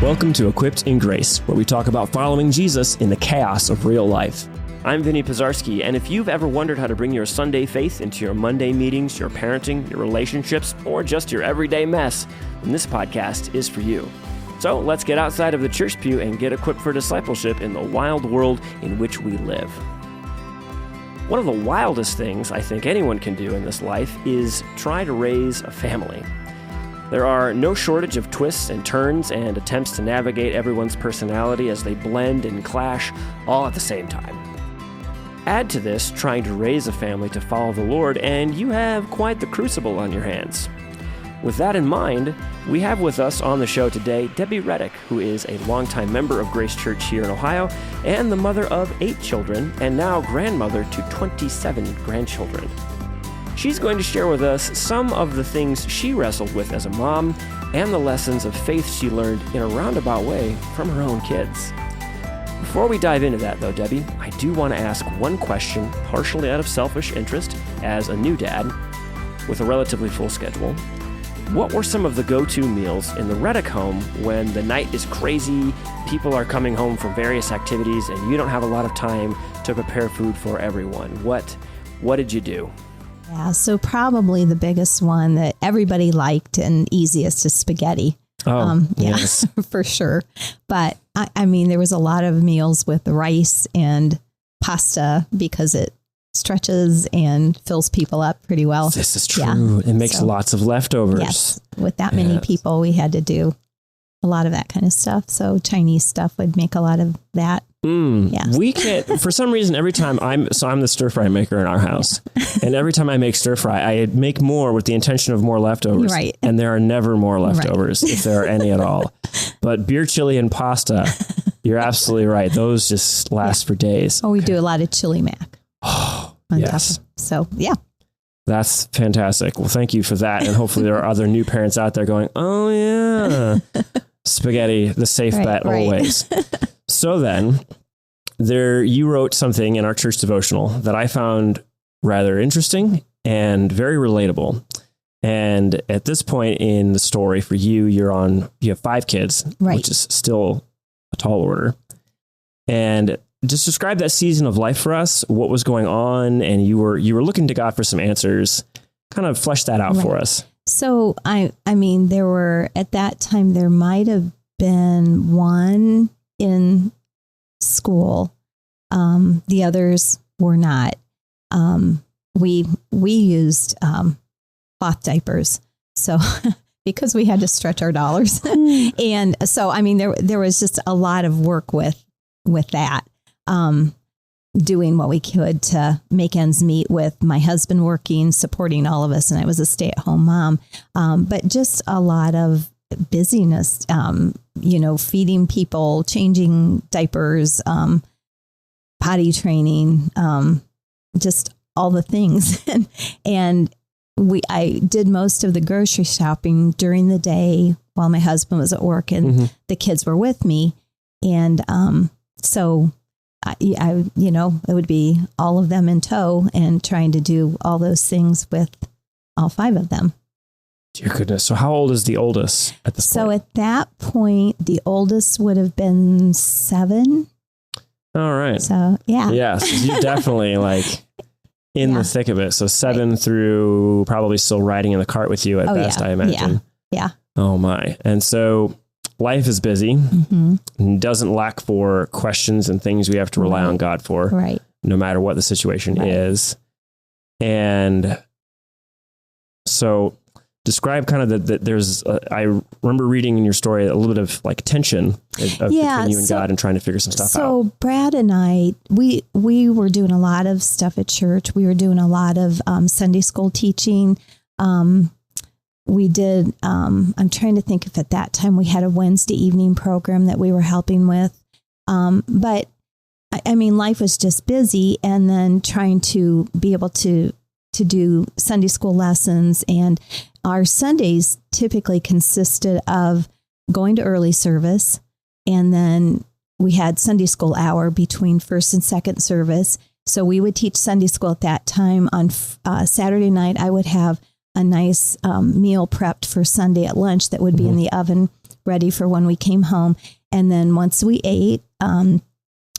Welcome to Equipped in Grace, where we talk about following Jesus in the chaos of real life. I'm Vinny Pizarski, and if you've ever wondered how to bring your Sunday faith into your Monday meetings, your parenting, your relationships, or just your everyday mess, then this podcast is for you. So let's get outside of the church pew and get equipped for discipleship in the wild world in which we live. One of the wildest things I think anyone can do in this life is try to raise a family. There are no shortage of twists and turns and attempts to navigate everyone's personality as they blend and clash all at the same time. Add to this trying to raise a family to follow the Lord, and you have quite the crucible on your hands. With that in mind, we have with us on the show today Debbie Reddick, who is a longtime member of Grace Church here in Ohio and the mother of 8 children and now grandmother to 27 grandchildren. She's going to share with us some of the things she wrestled with as a mom and the lessons of faith she learned in a roundabout way from her own kids. Before we dive into that, though, Debbie, I do want to ask one question, partially out of selfish interest, as a new dad with a relatively full schedule. What were some of the go-to meals in the Reddick home when the night is crazy, people are coming home from various activities, and you don't have a lot of time to prepare food for everyone? What did you do? Yeah, so probably the biggest one that everybody liked and easiest is spaghetti. Yes. For sure. But I mean, there was a lot of meals with rice and pasta because it stretches and fills people up pretty well. This is true. Yeah. It makes lots of leftovers. Yes. With that many people, we had to do a lot of that kind of stuff. So Chinese stuff would make a lot of that. Yeah. We can't, for some reason, every time I'm the stir fry maker in our house. And every time I make stir fry, I make more with the intention of more leftovers. Right. And there are never more leftovers, if there are any at all. But beer, chili, and pasta, you're absolutely right. Those just last for days. Oh, we do a lot of chili mac. Oh, yes. So, yeah. That's fantastic. Well, thank you for that. And hopefully there are other new parents out there going, oh, yeah. Spaghetti, the safe bet always. So then, you wrote something in our church devotional that I found rather interesting and very relatable. And at this point in the story for you, you have 5 kids, which is still a tall order. And just describe that season of life for us, what was going on, and you were looking to God for some answers. Kind of flesh that out for us. So, I mean, there were, at that time, there might have been one in school. The others were not. We used cloth diapers. So because we had to stretch our dollars. And so, I mean, there was just a lot of work with that, doing what we could to make ends meet with my husband working, supporting all of us. And I was a stay-at-home mom. But just a lot of busyness, feeding people, changing diapers, potty training, just all the things. And I did most of the grocery shopping during the day while my husband was at work and the kids were with me. And so it would be all of them in tow and trying to do all those things with all 5 of them. Dear goodness. So how old is the oldest at this point? So at that point, the oldest would have been 7. All right. So, yeah. Yeah. So you're definitely in the thick of it. So 7 through probably still riding in the cart with you at best, I imagine. Yeah. Oh my. And so life is busy and doesn't lack for questions and things we have to rely on God for, no matter what the situation is. And so describe kind of there's, I remember reading in your story a little bit of tension between you and God and trying to figure some stuff out. So Brad and I, we were doing a lot of stuff at church. We were doing a lot of Sunday school teaching. We did, I'm trying to think if at that time we had a Wednesday evening program that we were helping with. But I mean, life was just busy, and then trying to be able to do Sunday school lessons. And our Sundays typically consisted of going to early service, and then we had Sunday school hour between first and second service. So we would teach Sunday school at that time. On Saturday night, I would have a nice meal prepped for Sunday at lunch that would be in the oven ready for when we came home. And then once we ate,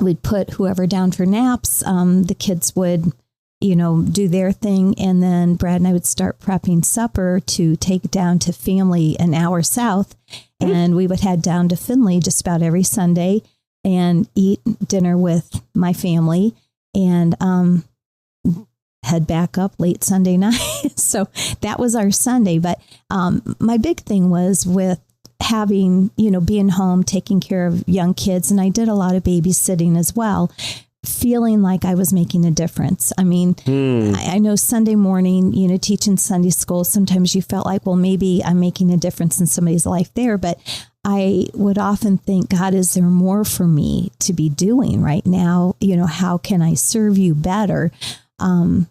we'd put whoever down for naps. The kids would, do their thing. And then Brad and I would start prepping supper to take down to family an hour south. And we would head down to Findlay just about every Sunday and eat dinner with my family and head back up late Sunday night. So that was our Sunday. But my big thing was with having, being home, taking care of young kids. And I did a lot of babysitting as well, feeling like I was making a difference. I mean, I know Sunday morning, teaching Sunday school, sometimes you felt like, well, maybe I'm making a difference in somebody's life there. But I would often think, God, is there more for me to be doing right now? How can I serve you better? And,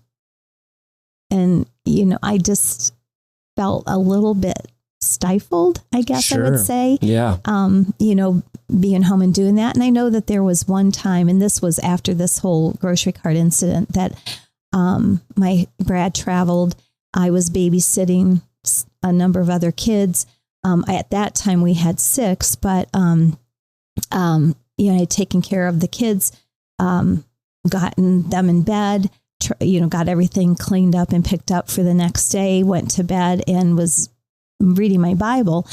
I just felt a little bit stifled, I guess I would say. Yeah. Being home and doing that. And I know that there was one time, and this was after this whole grocery cart incident, that my Brad traveled. I was babysitting a number of other kids. At that time we had 6, but I had taken care of the kids, gotten them in bed, got everything cleaned up and picked up for the next day, went to bed and was reading my Bible.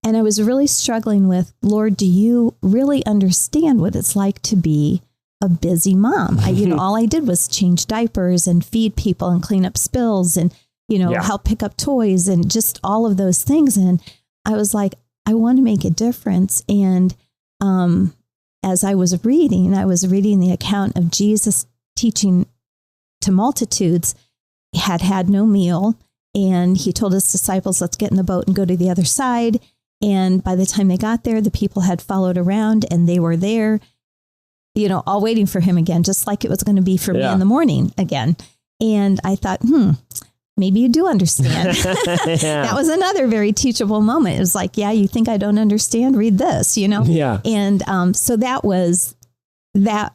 And I was really struggling with, Lord, do you really understand what it's like to be a busy mom? All I did was change diapers and feed people and clean up spills and, help pick up toys and just all of those things. And I was like, I want to make a difference. And as I was reading the account of Jesus teaching to multitudes, had no meal. And he told his disciples, let's get in the boat and go to the other side. And by the time they got there, the people had followed around and they were there, all waiting for him again, just like it was going to be for me in the morning again. And I thought, maybe you do understand. That was another very teachable moment. It was like, yeah, you think I don't understand? Read this, Yeah. And so that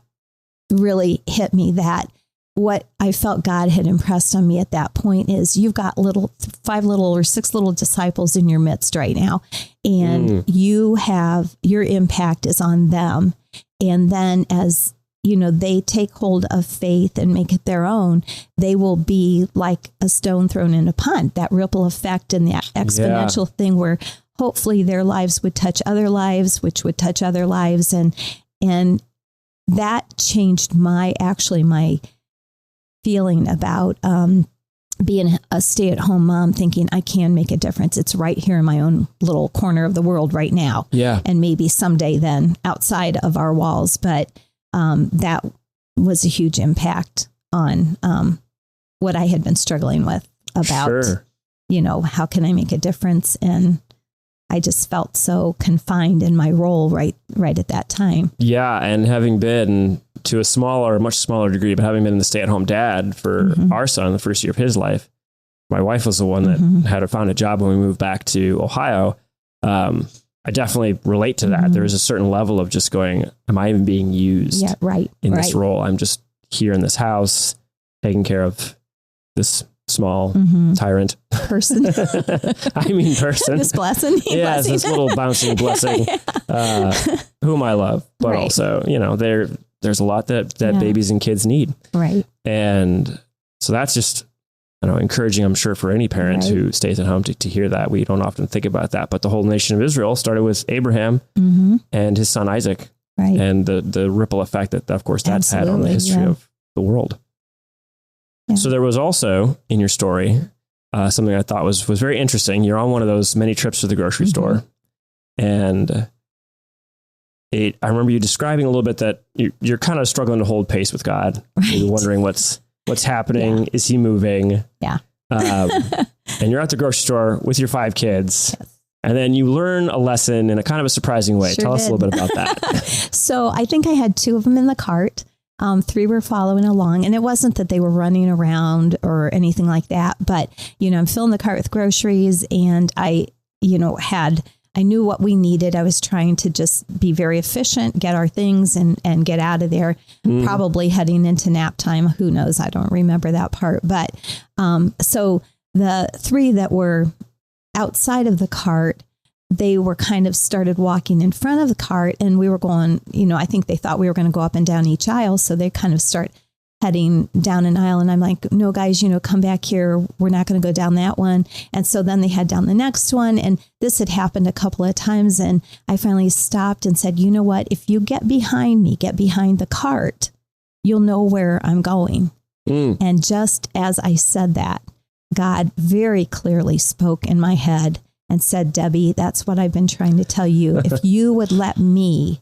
really hit me, that what I felt God had impressed on me at that point is you've got 5 little or 6 little disciples in your midst right now. And you have, your impact is on them. And then as, they take hold of faith and make it their own, they will be like a stone thrown in a pond, that ripple effect and the exponential thing where hopefully their lives would touch other lives, which would touch other lives. And that changed my feeling about being a stay-at-home mom, thinking I can make a difference. It's right here in my own little corner of the world right now. Yeah. And maybe someday then outside of our walls. But that was a huge impact on what I had been struggling with about, how can I make a difference? And I just felt so confined in my role right at that time. Yeah. And having been to a much smaller degree, but having been the stay-at-home dad for our son, the first year of his life, my wife was the one that had found a job when we moved back to Ohio. I definitely relate to that. There is a certain level of just going, am I even being used in this role? I'm just here in this house, taking care of this small tyrant person. Person. This blessing. Yeah, this little bouncing blessing, whom I love, but also, there's a lot that babies and kids need. Right. And so that's just, encouraging, I'm sure, for any parent who stays at home to hear that. We don't often think about that, but the whole nation of Israel started with Abraham and his son Isaac, and the ripple effect that, of course, that's had on the history of the world. Yeah. So there was also in your story something I thought was very interesting. You're on one of those many trips to the grocery store, and I remember you describing a little bit that you're kind of struggling to hold pace with God. You're wondering what's happening. Yeah. Is he moving? Yeah. And you're at the grocery store with your 5 kids. Yes. And then you learn a lesson in a kind of a surprising way. Tell us a little bit about that. So I think I had 2 of them in the cart. 3 were following along, and it wasn't that they were running around or anything like that, but, I'm filling the cart with groceries, and I knew what we needed. I was trying to just be very efficient, get our things and get out of there, probably heading into nap time. Who knows? I don't remember that part. But so the 3 that were outside of the cart, they were kind of started walking in front of the cart, and we were going, I think they thought we were going to go up and down each aisle. So they kind of start heading down an aisle. And I'm like, no, guys, come back here. We're not going to go down that one. And so then they head down the next one. And this had happened a couple of times. And I finally stopped and said, you know what? If you get behind me, get behind the cart, you'll know where I'm going. And just as I said that, God very clearly spoke in my head and said, Debbie, that's what I've been trying to tell you. If you would let me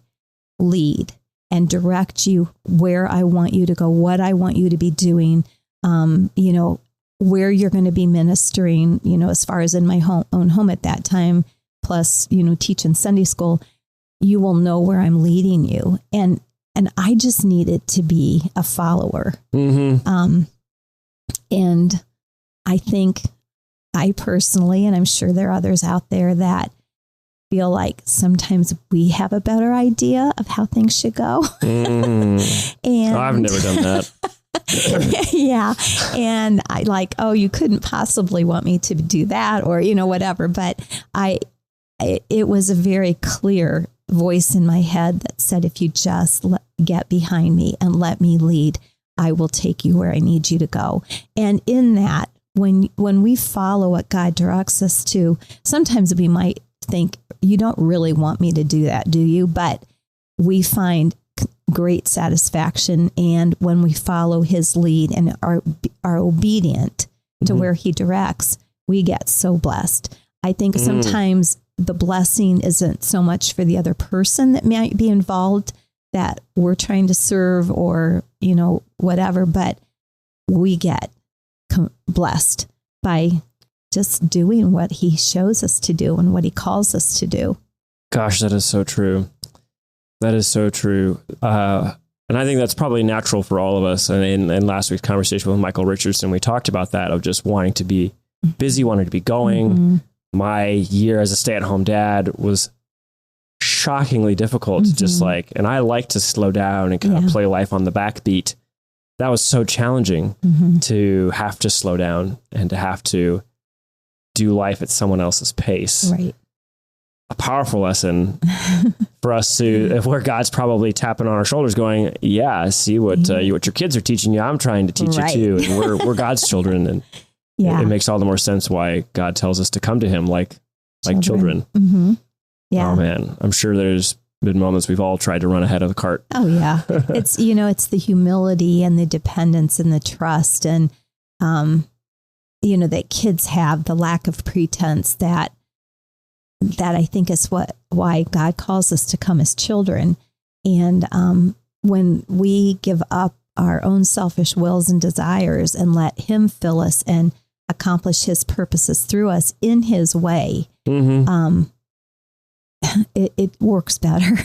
lead and direct you where I want you to go, what I want you to be doing, where you're going to be ministering, as far as in my own home at that time, plus, teaching Sunday school, you will know where I'm leading you. And I just needed to be a follower. And I think I personally, and I'm sure there are others out there that feel like sometimes we have a better idea of how things should go. And I've never done that. Yeah. And I like, oh, you couldn't possibly want me to do that or, whatever. But it was a very clear voice in my head that said, if you just get behind me and let me lead, I will take you where I need you to go. And in that, when we follow what God directs us to, sometimes we might think, you don't really want me to do that, do you? But we find great satisfaction. And when we follow his lead and are obedient to where he directs, we get so blessed. I think sometimes the blessing isn't so much for the other person that might be involved that we're trying to serve or, whatever, but we get blessed by just doing what he shows us to do and what he calls us to do. Gosh, that is so true. That is so true. And I think that's probably natural for all of us. And in last week's conversation with Michael Richardson, we talked about that, of just wanting to be busy, wanting to be going. My year as a stay-at-home dad was shockingly difficult. Just and I like to slow down and kind of play life on the backbeat. That was so challenging to have to slow down and to have to do life at someone else's pace. Right. A powerful lesson for us to, where God's probably tapping on our shoulders going, yeah, I see what your kids are teaching you. I'm trying to teach you too. And we're God's children. And it makes all the more sense why God tells us to come to him like children. Yeah. Oh man, I'm sure there's been moments we've all tried to run ahead of the cart. Oh yeah. It's, it's the humility and the dependence and the trust and, that kids have, the lack of pretense that I think is why God calls us to come as children. And when we give up our own selfish wills and desires and let him fill us and accomplish his purposes through us in his way, it works better.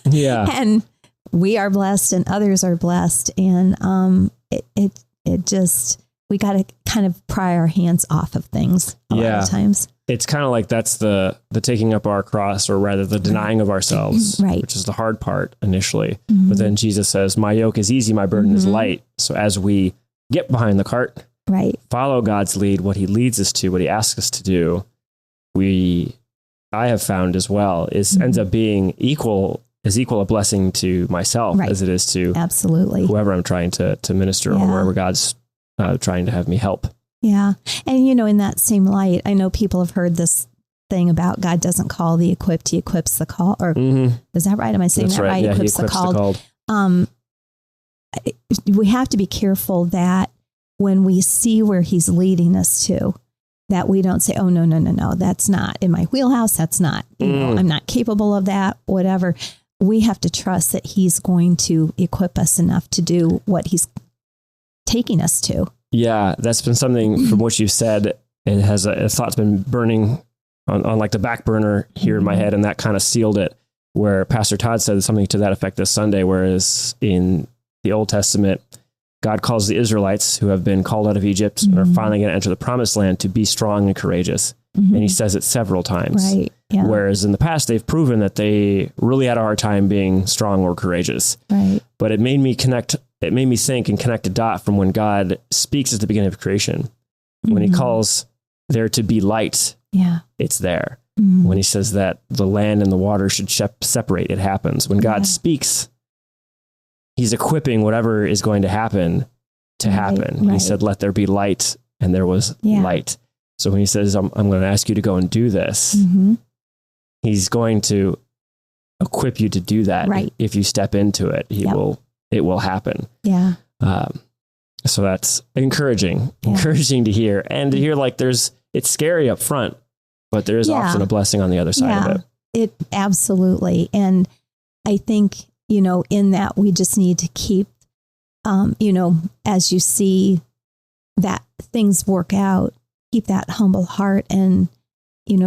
Yeah. And we are blessed and others are blessed. And it just, we got to kind of pry our hands off of things a lot of times. It's kind of like that's the taking up our cross, or rather the denying of ourselves, which is the hard part initially. But then Jesus says, my yoke is easy, my burden is light. So as we get behind the cart, follow God's lead, what he leads us to, what he asks us to do, I have found as well, ends up being equal a blessing to myself as it is to whoever I'm trying to minister or wherever God's trying to have me help. Yeah. And, in that same light, I know people have heard this thing about God doesn't call the equipped, he equips the call. Or is that right? Am I saying that right? Yeah, equips the called. We have to be careful that when we see where he's leading us to, that we don't say, oh, no, that's not in my wheelhouse. That's not, I'm not capable of that, whatever. We have to trust that he's going to equip us enough to do what he's taking us to. Yeah, that's been something from what you've said. It has a thought's been burning on like the back burner here in my head, and that kind of sealed it, where Pastor Todd said something to that effect this Sunday, whereas in the Old Testament, God calls the Israelites who have been called out of Egypt and are finally going to enter the promised land to be strong and courageous. And he says it several times. Right. Yeah. Whereas in the past, they've proven that they really had a hard time being strong or courageous. Right. But it made me think and connect a dot from when God speaks at the beginning of creation. When he calls there to be light, Yeah. It's there. Mm. When he says that the land and the water should separate, it happens. When God speaks, he's equipping whatever is going to happen to happen. He said, let there be light, and there was light. So when he says, I'm going to ask you to go and do this, he's going to equip you to do that. Right. If you step into it, it will happen. Yeah. So that's encouraging to hear, and to hear like it's scary up front, but there is often a blessing on the other side of it. It absolutely. And I think, in that we just need to keep, as you see that things work out, keep that humble heart and,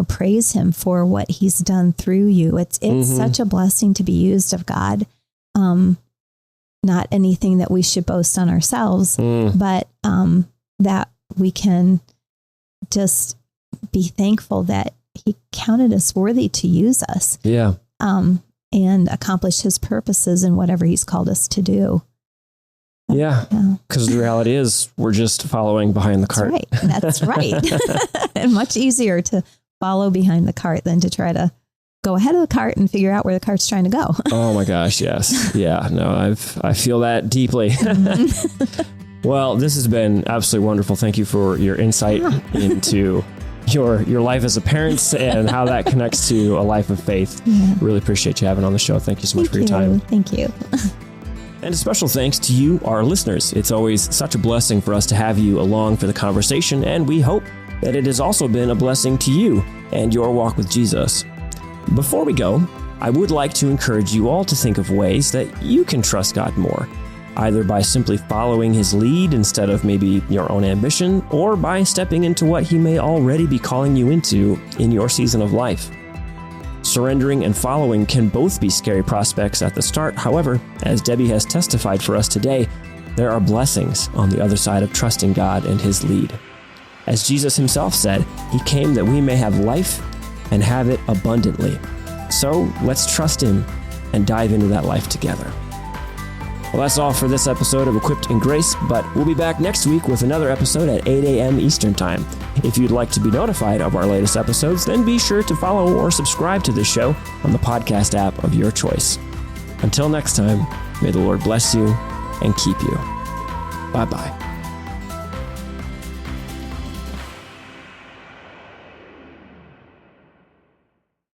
praise him for what he's done through you. It's such a blessing to be used of God. Not anything that we should boast on ourselves, but that we can just be thankful that he counted us worthy to use us. Yeah. And accomplish his purposes in whatever he's called us to do. Yeah. Because the reality is we're just following behind the cart. That's right. And much easier to follow behind the cart than to try to go ahead of the cart and figure out where the cart's trying to go. Oh my gosh. Yes. Yeah. No, I feel that deeply. Well, this has been absolutely wonderful. Thank you for your insight into your life as a parent and how that connects to a life of faith. Yeah. Really appreciate you having on the show. Thank you so much for your time. Thank you. And a special thanks to you, our listeners. It's always such a blessing for us to have you along for the conversation, and we hope that it has also been a blessing to you and your walk with Jesus. Before we go, I would like to encourage you all to think of ways that you can trust God more, either by simply following his lead instead of maybe your own ambition, or by stepping into what he may already be calling you into in your season of life. Surrendering and following can both be scary prospects at the start. However, as Debbie has testified for us today, there are blessings on the other side of trusting God and his lead. As Jesus himself said, he came that we may have life and have it abundantly. So let's trust him and dive into that life together. Well, that's all for this episode of Equipped in Grace, but we'll be back next week with another episode at 8 a.m. Eastern Time. If you'd like to be notified of our latest episodes, then be sure to follow or subscribe to this show on the podcast app of your choice. Until next time, may the Lord bless you and keep you. Bye-bye.